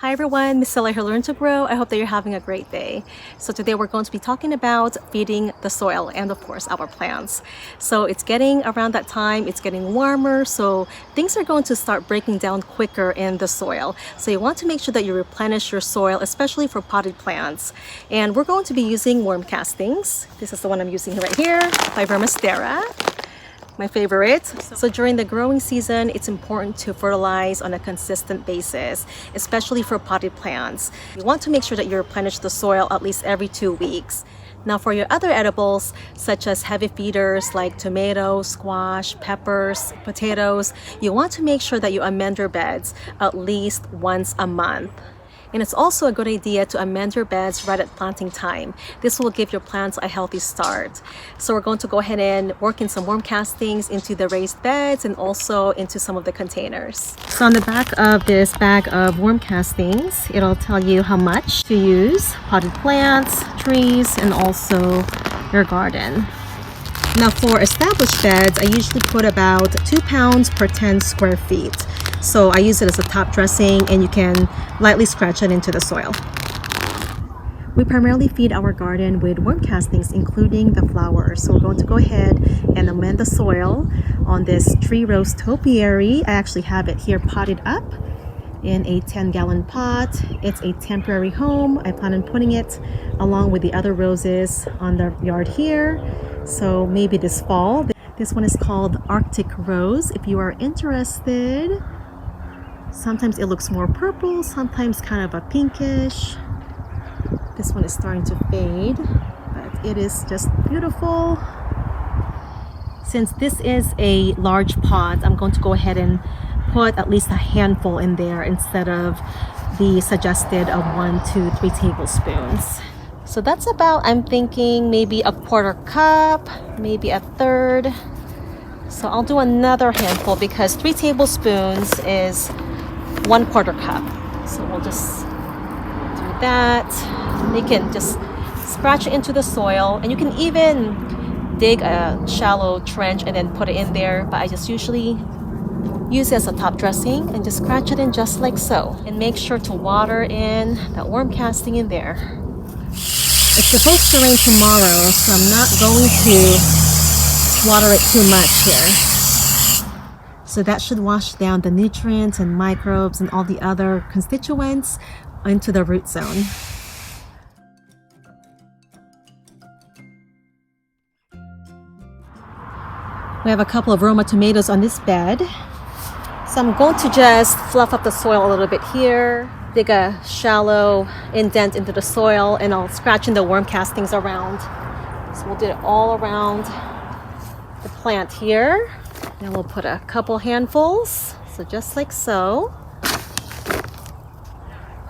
Hi everyone, Miss Silla here, Learn to Grow. I hope that you're having a great day. So today we're going to be talking about feeding the soil and of course our plants. So it's getting around that time, it's getting warmer, so things are going to start breaking down quicker in the soil. So you want to make sure that you replenish your soil, especially for potted plants. And we're going to be using worm castings. This is the one I'm using right here by Vermistera, my favorite. So during the growing season, it's important to fertilize on a consistent basis, especially for potted plants. You want to make sure that you replenish the soil at least every 2 weeks. Now for your other edibles, such as heavy feeders like tomatoes, squash, peppers, potatoes, you want to make sure that you amend your beds at least once a month. And it's also a good idea to amend your beds right at planting time. This will give your plants a healthy start. So we're going to go ahead and work in some worm castings into the raised beds and also into some of the containers. So on the back of this bag of worm castings, it'll tell you how much to use: potted plants, trees, and also your garden. Now for established beds, I usually put about 2 pounds per 10 square feet. So I use it as a top dressing, and you can lightly scratch it into the soil. We primarily feed our garden with worm castings, including the flowers. So we're going to go ahead and amend the soil on this tree rose topiary. I actually have it here potted up in a 10-gallon pot. It's a temporary home. I plan on putting it along with the other roses on the yard here. So maybe this fall. This one is called Arctic Rose if you are interested. Sometimes it looks more purple, sometimes kind of a pinkish. This one is starting to fade, but it is just beautiful. Since this is a large pot, I'm going to go ahead and put at least a handful in there instead of the suggested of 1 to 3 tablespoons. So that's about, I'm thinking maybe a 1/4 cup, maybe a 1/3. So I'll do another handful because 3 tablespoons is 1/4 cup. So we'll just do that. You can just scratch it into the soil, and you can even dig a shallow trench and then put it in there, but I just usually use it as a top dressing and just scratch it in just like so. And make sure to water in that worm casting in there. It's supposed to rain tomorrow, so I'm not going to water it too much here. So that should wash down the nutrients and microbes and all the other constituents into the root zone. We have a couple of Roma tomatoes on this bed. So I'm going to just fluff up the soil a little bit here, dig a shallow indent into the soil, and I'll scratch in the worm castings around. So we'll do it all around the plant here. Then we'll put a couple handfuls, so just like so.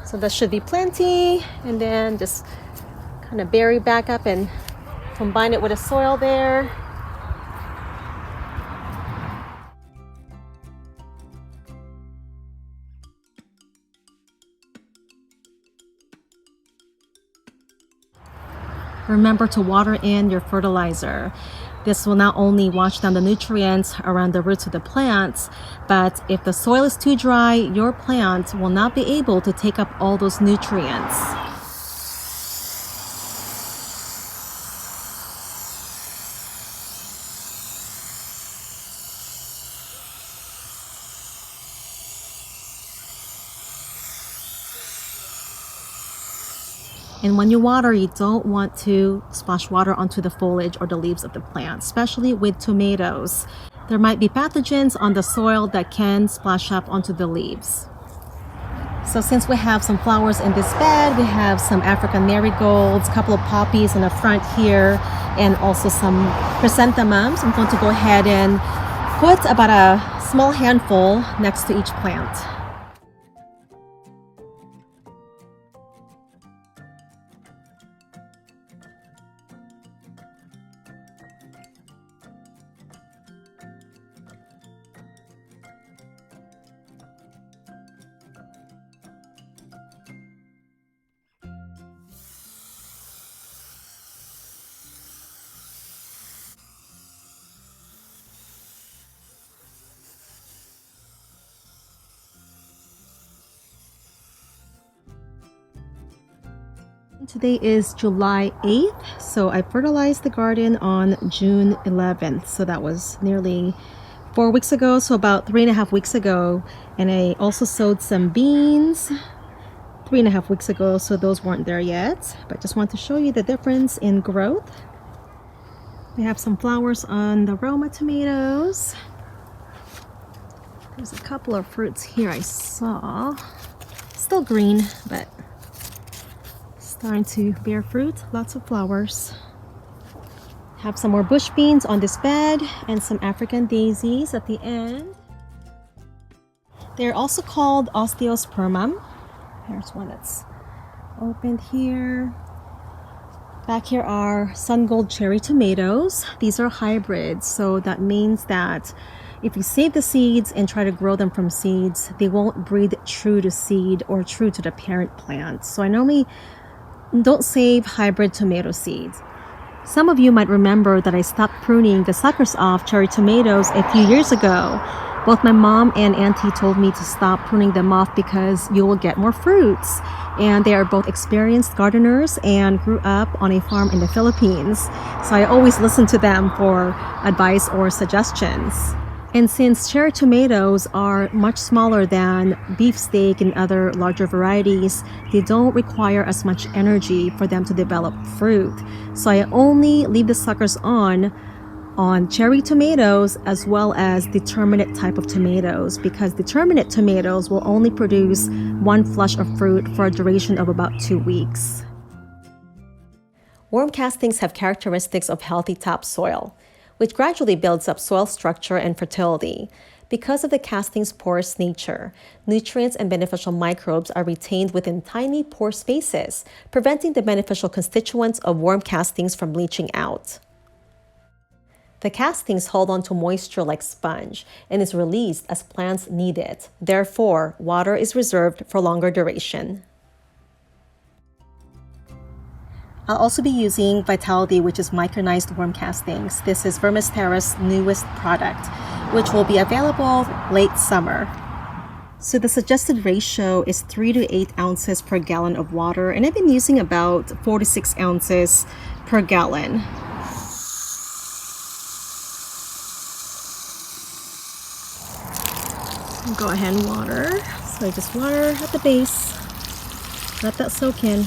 So that should be plenty, and then just kind of bury back up and combine it with the soil there. Remember to water in your fertilizer. This will not only wash down the nutrients around the roots of the plants, but if the soil is too dry, your plant will not be able to take up all those nutrients. And when you water, you don't want to splash water onto the foliage or the leaves of the plant, especially with tomatoes. There might be pathogens on the soil that can splash up onto the leaves. So since we have some flowers in this bed, we have some African marigolds, a couple of poppies in the front here, and also some chrysanthemums. I'm going to go ahead and put about a small handful next to each plant. Today is July 8th, so I fertilized the garden on June 11th. So that was nearly 4 weeks ago, so about 3.5 weeks ago. And I also sowed some beans 3.5 weeks ago, so those weren't there yet. But just want to show you the difference in growth. We have some flowers on the Roma tomatoes. There's a couple of fruits here I saw. Still green, but starting to bear fruit. Lots of flowers. Have some more bush beans on this bed and some African daisies at the end. They're also called osteospermum. There's one that's opened here. Back here are sun gold cherry tomatoes. These are hybrids, so that means that if you save the seeds and try to grow them from seeds, they won't breed true to seed or true to the parent plant. So I normally don't save hybrid tomato seeds. Some of you might remember that I stopped pruning the suckers off cherry tomatoes a few years ago. Both my mom and auntie told me to stop pruning them off because you will get more fruits. And they are both experienced gardeners and grew up on a farm in the Philippines. So I always listen to them for advice or suggestions. And since cherry tomatoes are much smaller than beefsteak and other larger varieties, they don't require as much energy for them to develop fruit. So I only leave the suckers on cherry tomatoes as well as determinate type of tomatoes, because determinate tomatoes will only produce one flush of fruit for a duration of about 2 weeks. Worm castings have characteristics of healthy topsoil, which gradually builds up soil structure and fertility. Because of the casting's porous nature, nutrients and beneficial microbes are retained within tiny pore spaces, preventing the beneficial constituents of worm castings from leaching out. The castings hold on to moisture like sponge and is released as plants need it. Therefore, water is reserved for longer duration. I'll also be using Vitality, which is micronized worm castings. This is Vermisterra's newest product, which will be available late summer. So the suggested ratio is 3 to 8 ounces per gallon of water, and I've been using about 4 to 6 ounces per gallon. Go ahead and water. So I just water at the base. Let that soak in.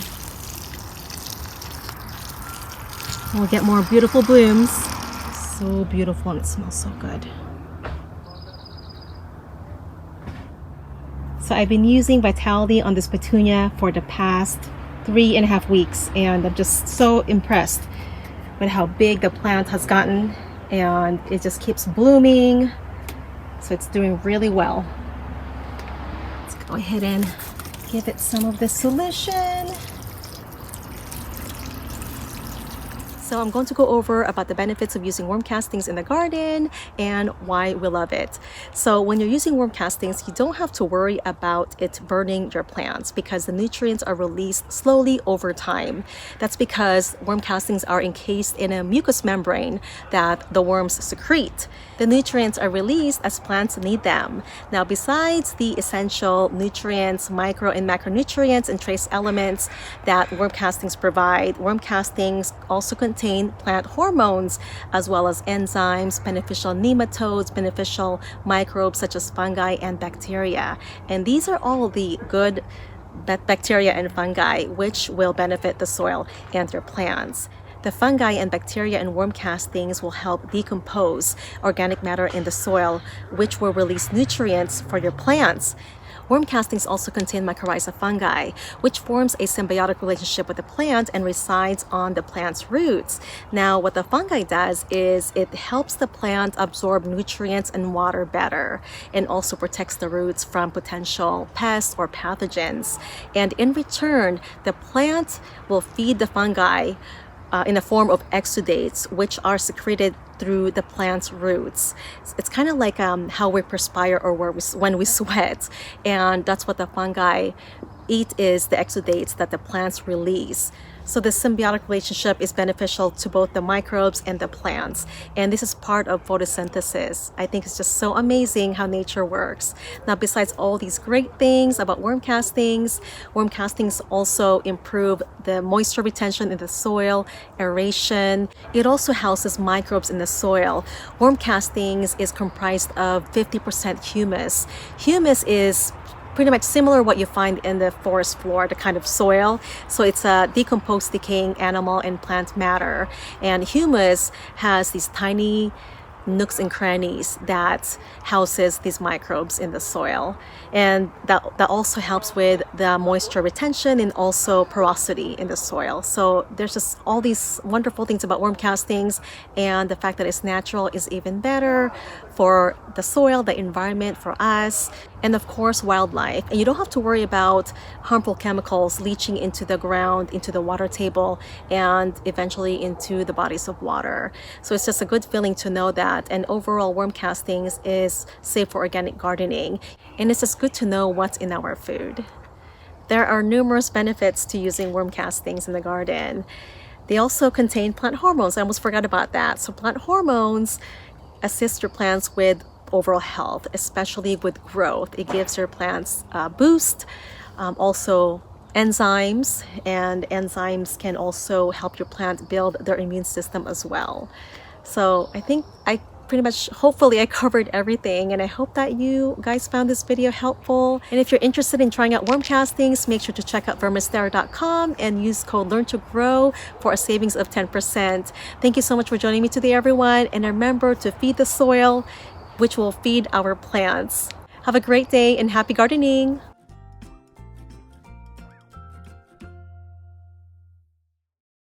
We'll get more beautiful blooms. So beautiful, and it smells so good. So I've been using Vitality on this petunia for the past 3.5 weeks, and I'm just so impressed with how big the plant has gotten, and it just keeps blooming. So it's doing really well. Let's go ahead and give it some of this solution. So I'm going to go over about the benefits of using worm castings in the garden and why we love it. So when you're using worm castings, you don't have to worry about it burning your plants because the nutrients are released slowly over time. That's because worm castings are encased in a mucous membrane that the worms secrete. The nutrients are released as plants need them. Now, besides the essential nutrients, micro and macronutrients and trace elements that worm castings provide, worm castings also contain plant hormones as well as enzymes, beneficial nematodes, beneficial microbes such as fungi and bacteria. And these are all the good bacteria and fungi which will benefit the soil and your plants. The fungi and bacteria in worm castings will help decompose organic matter in the soil, which will release nutrients for your plants. Worm castings also contain mycorrhiza fungi, which forms a symbiotic relationship with the plant and resides on the plant's roots. Now, what the fungi does is it helps the plant absorb nutrients and water better, and also protects the roots from potential pests or pathogens. And in return, the plant will feed the fungi in the form of exudates, which are secreted through the plant's roots. It's kind of like how we perspire or when we sweat, and that's what the fungi EAT is the exudates that the plants release. So the symbiotic relationship is beneficial to both the microbes and the plants. And this is part of photosynthesis. I think it's just so amazing how nature works. Now, besides all these great things about worm castings also improve the moisture retention in the soil, aeration. It also houses microbes in the soil. Worm castings is comprised of 50% humus. Humus is pretty much similar to what you find in the forest floor, the kind of soil. So it's a decomposed, decaying animal and plant matter. And humus has these tiny nooks and crannies that houses these microbes in the soil, and that also helps with the moisture retention and also porosity in the soil. So there's just all these wonderful things about worm castings, and the fact that it's natural is even better for the soil, the environment, for us, and of course wildlife. And you don't have to worry about harmful chemicals leaching into the ground, into the water table, and eventually into the bodies of water. So it's just a good feeling to know that. And overall, worm castings is safe for organic gardening, and it's just good to know what's in our food. There are numerous benefits to using worm castings in the garden. They also contain plant hormones. I almost forgot about that. So plant hormones assist your plants with overall health, especially with growth. It gives your plants a boost. Also enzymes, and enzymes can also help your plant build their immune system as well. So I think hopefully I covered everything, and I hope that you guys found this video helpful. And if you're interested in trying out worm castings, make sure to check out vermistera.com and use code LEARN2GROW for a savings of 10%. Thank you so much for joining me today, everyone. And remember to feed the soil, which will feed our plants. Have a great day and happy gardening.